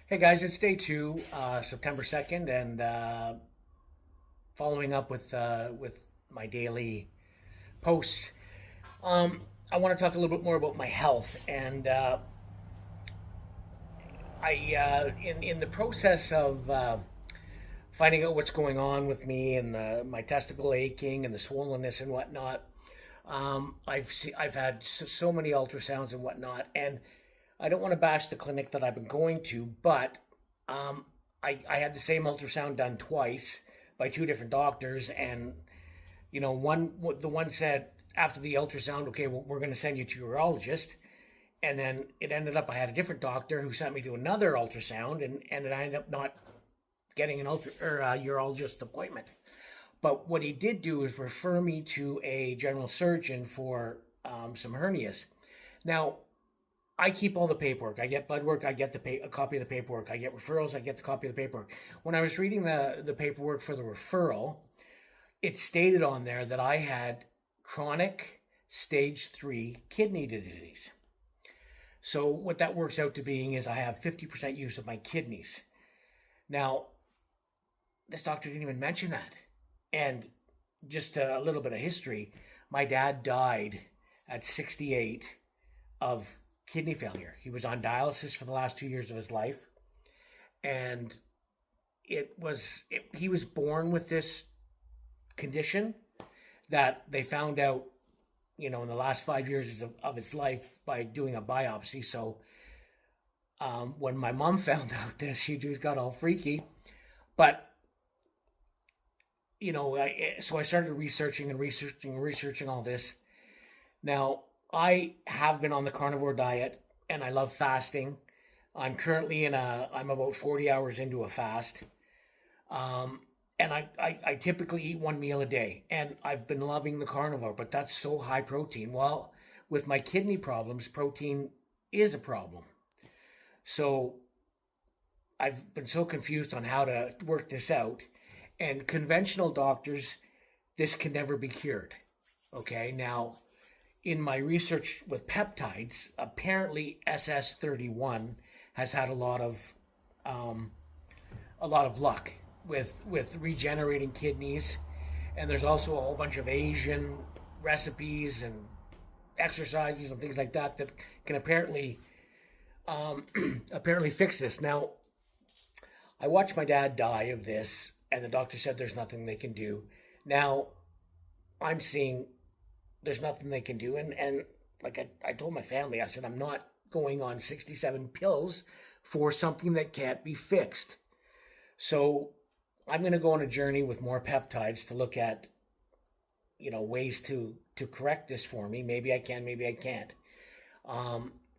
Hey guys, it's day two, September 2nd, and following up with my daily posts. I want to talk a little bit more about my health, and in the process of finding out what's going on with me and my testicle aching and the swollenness and whatnot. I've had so many ultrasounds and whatnot, and I don't want to bash the clinic that I've been going to, but um, I had the same ultrasound done twice by two different doctors, and the one said after the ultrasound, okay, well, we're going to send you to a urologist, and then it ended up I had a different doctor who sent me to another ultrasound, and I ended up not getting an urologist appointment. But what he did do is refer me to a general surgeon for some hernias. Now, I keep all the paperwork. I get blood work. I get a copy of the paperwork. I get referrals. I get the copy of the paperwork. When I was reading the paperwork for the referral, it stated on there that I had chronic stage 3 kidney disease. So what that works out to being is I have 50% use of my kidneys. Now, this doctor didn't even mention that. And just a little bit of history, my dad died at 68 of kidney failure. He was on dialysis for the last 2 years of his life. And he was born with this condition that they found out, in the last 5 years of his life by doing a biopsy. So when my mom found out this, she just got all freaky. But so I started researching all this. Now, I have been on the carnivore diet and I love fasting. I'm currently I'm about 40 hours into a fast. And I typically eat one meal a day. And I've been loving the carnivore, but that's so high protein. Well, with my kidney problems, protein is a problem. So I've been so confused on how to work this out. And conventional doctors, this can never be cured. Okay, now in my research with peptides, apparently SS31 has had a lot of luck with regenerating kidneys, and there's also a whole bunch of Asian recipes and exercises and things like that that can apparently fix this. Now, I watched my dad die of this, and the doctor said there's nothing they can do. Now, I'm seeing there's nothing they can do, and like I told my family, I said I'm not going on 67 pills for something that can't be fixed. So I'm going to go on a journey with more peptides to look at, ways to correct this for me. Maybe I can, maybe I can't.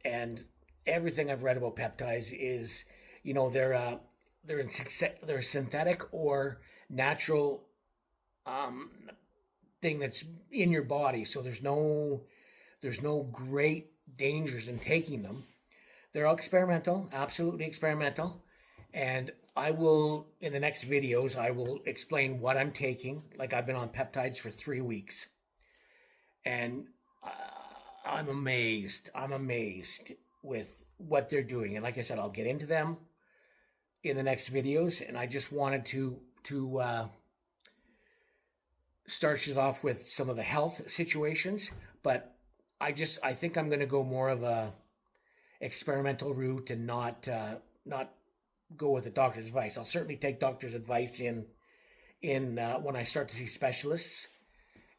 And everything I've read about peptides is, they're a synthetic or natural thing that's in your body. So there's no great dangers in taking them. They're all experimental, absolutely experimental. And I will, in the next videos, I will explain what I'm taking. Like I've been on peptides for 3 weeks. And I'm amazed. I'm amazed with what they're doing. And like I said, I'll get into them in the next videos. And I just wanted to start us off with some of the health situations. But I think I'm going to go more of a experimental route and not go with the doctor's advice. I'll certainly take doctor's advice in when I start to see specialists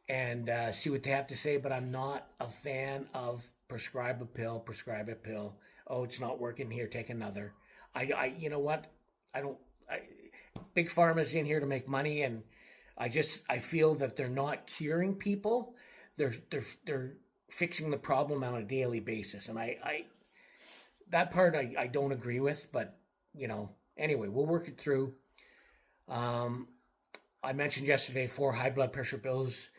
and see what they have to say. But I'm not a fan of prescribe a pill. Oh, it's not working here. Take another. You know what? I don't. Big pharma's in here to make money, and I feel that they're not curing people. They're fixing the problem on a daily basis, and I that part I don't agree with. But anyway, we'll work it through. I mentioned yesterday 4 high blood pressure pills.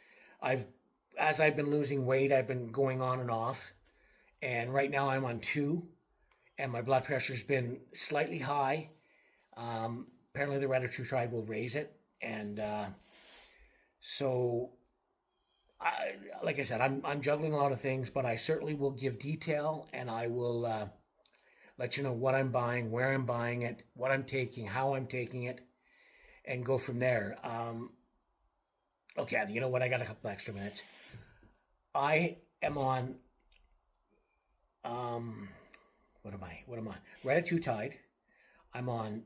As I've been losing weight, I've been going on and off, and right now I'm on 2, and my blood pressure's been slightly high. Apparently the retatrutide will raise it, and so like I said, I'm juggling a lot of things, but I certainly will give detail, and I will let you know what I'm buying, where I'm buying it, what I'm taking, how I'm taking it, and go from there. Okay, you know what? I got a couple extra minutes. I am on, um, what am I? What am I? Peptide. I'm on,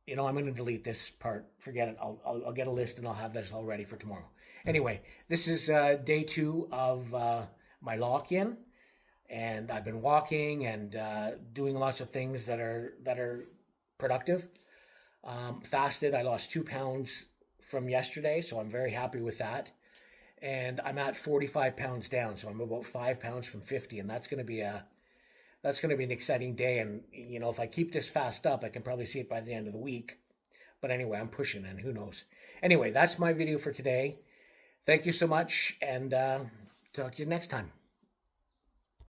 I'm going to delete this part. Forget it. I'll get a list and I'll have this all ready for tomorrow. Anyway, this is day 2 of my lock-in, and I've been walking and doing lots of things that are productive. Fasted. I lost 2 pounds from yesterday, so I'm very happy with that. And I'm at 45 pounds down, so I'm about 5 pounds from 50, and that's going to be an exciting day. And if I keep this fast up, I can probably see it by the end of the week. But anyway, I'm pushing, and who knows. Anyway, that's my video for today. Thank you so much, and talk to you next time.